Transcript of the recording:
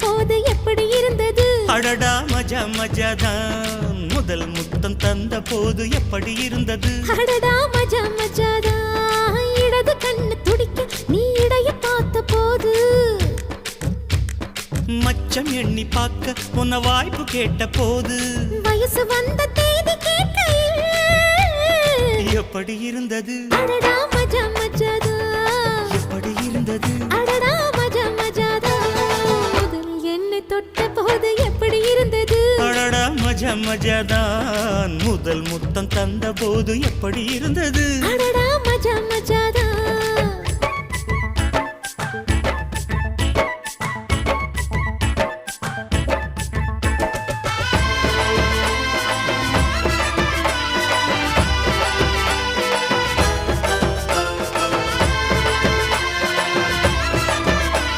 போது எப்படி இருந்தது? அடடா மஜா மஜாதான் முதல் முத்தம் தந்த போது எப்படி இருந்தது? அடடா மஜா மஜாதான் இடது கண்ணு துடிக்க நீ இடைய பார்த்த போது. மச்சம் எண்ணி பார்க்க உன்ன வாய்ப்பு கேட்ட போது. வயசு வந்த தேதி கேட்கையில் எப்படி இருந்தது? அடடா மஜா மஜாதா எப்படி இருந்தது? அடடா மஜா மஜாதா முதல் என்னை தொட்ட போது எப்படி இருந்தது? அடடா மஜா மஜாதான் முதல் முத்தம் தந்த போது எப்படி இருந்தது? அடடா மஜா மஜா